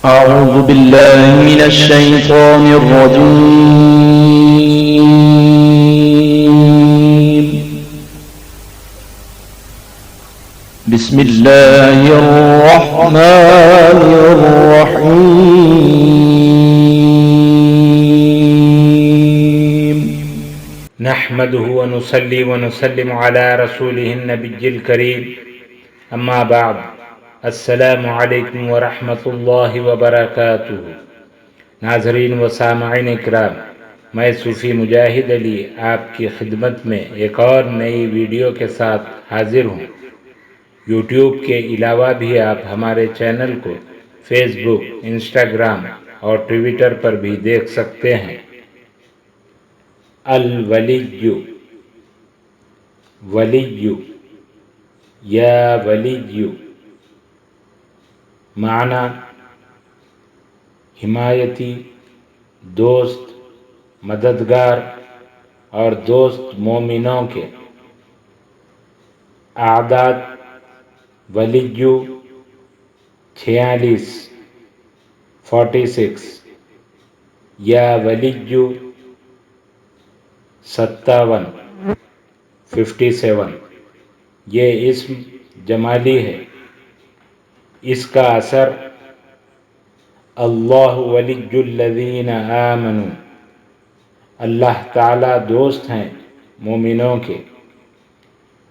أعوذ بالله من الشيطان الرجيم. بسم الله الرحمن الرحيم. نحمده ونصلي ونسلم على رسوله النبي الكريم اما بعد السلام علیکم ورحمۃ اللہ وبرکاتہ۔ ناظرین و سامعین اکرام، میں صوفی مجاہد علی آپ کی خدمت میں ایک اور نئی ویڈیو کے ساتھ حاضر ہوں۔ یوٹیوب کے علاوہ بھی آپ ہمارے چینل کو فیس بک، انسٹاگرام اور ٹویٹر پر بھی دیکھ سکتے ہیں۔ الولی، ولی یا ولی، معنی حمایتی، دوست، مددگار اور دوست مومنوں کے۔ اعداد: ولی 46 46، یا ولی 57 57۔ یہ اسم جمالی ہے۔ اس کا اثر اللہ ولی الذین آمنوا، اللہ تعالیٰ دوست ہیں مومنوں کے۔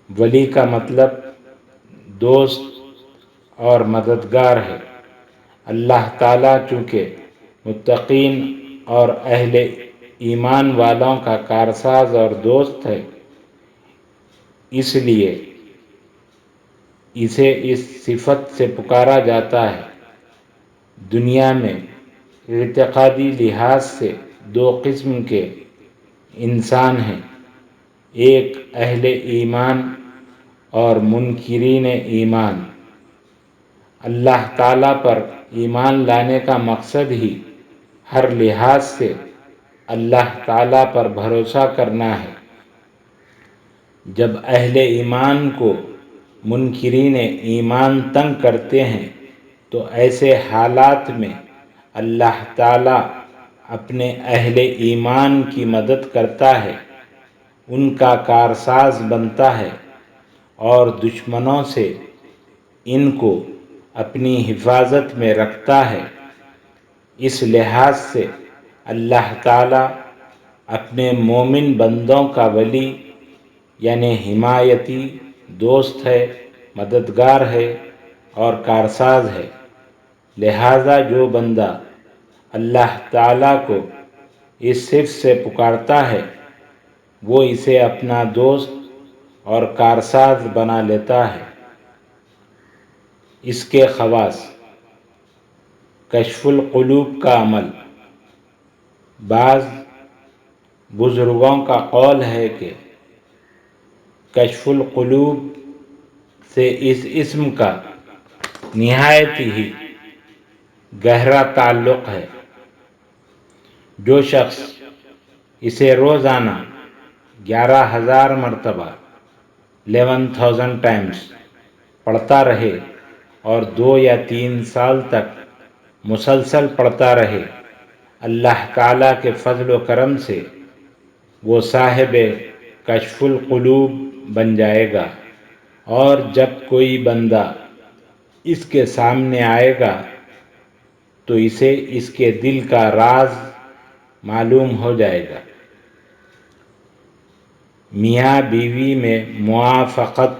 ولی کا مطلب دوست اور مددگار ہے۔ اللہ تعالیٰ چونکہ متقین اور اہل ایمان والوں کا کارساز اور دوست ہے، اس لیے اسے اس صفت سے پکارا جاتا ہے۔ دنیا میں اعتقادی لحاظ سے دو قسم کے انسان ہیں، ایک اہل ایمان اور منکرین ایمان۔ اللہ تعالیٰ پر ایمان لانے کا مقصد ہی ہر لحاظ سے اللہ تعالیٰ پر بھروسہ کرنا ہے۔ جب اہل ایمان کو منکرین ایمان تنگ کرتے ہیں تو ایسے حالات میں اللہ تعالیٰ اپنے اہل ایمان کی مدد کرتا ہے، ان کا کارساز بنتا ہے اور دشمنوں سے ان کو اپنی حفاظت میں رکھتا ہے۔ اس لحاظ سے اللہ تعالیٰ اپنے مومن بندوں کا ولی یعنی حمایتی، دوست ہے، مددگار ہے اور کارساز ہے۔ لہذا جو بندہ اللہ تعالیٰ کو اس صفت سے پکارتا ہے، وہ اسے اپنا دوست اور کارساز بنا لیتا ہے۔ اس کے خواص: کشف القلوب کا عمل۔ بعض بزرگوں کا قول ہے کہ کشف القلوب سے اس اسم کا نہایت ہی گہرا تعلق ہے۔ جو شخص اسے روزانہ 11,000 مرتبہ 11,000 times پڑھتا رہے اور 2 یا 3 سال تک مسلسل پڑھتا رہے، اللہ تعالیٰ کے فضل و کرم سے وہ صاحب کشف القلوب بن جائے گا، اور جب کوئی بندہ اس کے سامنے آئے گا تو اسے اس کے دل کا راز معلوم ہو جائے گا۔ میاں بیوی میں موافقت۔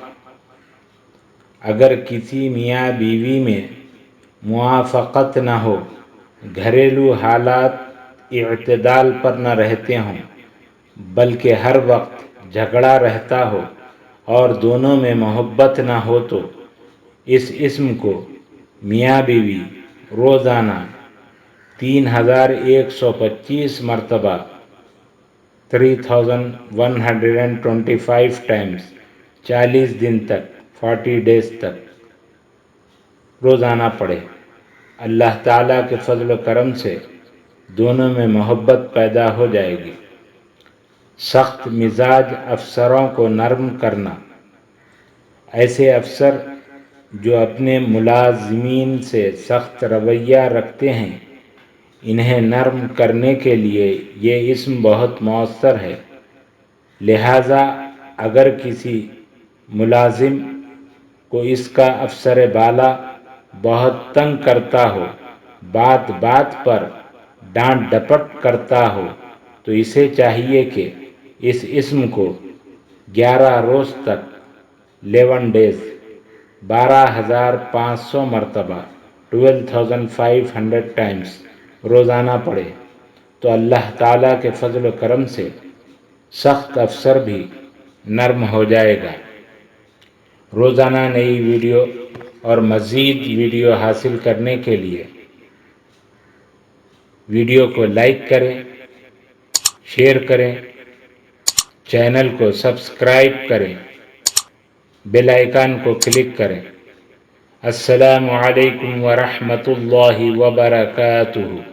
اگر کسی میاں بیوی میں موافقت نہ ہو، گھریلو حالات اعتدال پر نہ رہتے ہوں بلکہ ہر وقت جھگڑا رہتا ہو اور دونوں میں محبت نہ ہو، تو اس اسم کو میاں بیوی روزانہ 3,125 مرتبہ 3,125 times 40 دن تک 40 days تک روزانہ پڑھے۔ اللہ تعالیٰ کے فضل و کرم سے دونوں میں محبت پیدا ہو جائے گی۔ سخت مزاج افسروں کو نرم کرنا۔ ایسے افسر جو اپنے ملازمین سے سخت رویہ رکھتے ہیں انہیں نرم کرنے کے لیے یہ اسم بہت مؤثر ہے۔ لہٰذا اگر کسی ملازم کو اس کا افسر بالا بہت تنگ کرتا ہو، بات بات پر ڈانٹ ڈپٹ کرتا ہو، تو اسے چاہیے کہ اس اسم کو 11 روز تک 11 days 12,500 مرتبہ 12,500 times روزانہ پڑھے تو اللہ تعالیٰ کے فضل و کرم سے سخت افسر بھی نرم ہو جائے گا۔ روزانہ نئی ویڈیو اور مزید ویڈیو حاصل کرنے کے لیے ویڈیو کو لائک کریں، شیئر کریں، چینل کو سبسکرائب کریں، بیل آئیکن کو کلک کریں۔ السلام علیکم ورحمۃ اللہ وبرکاتہ۔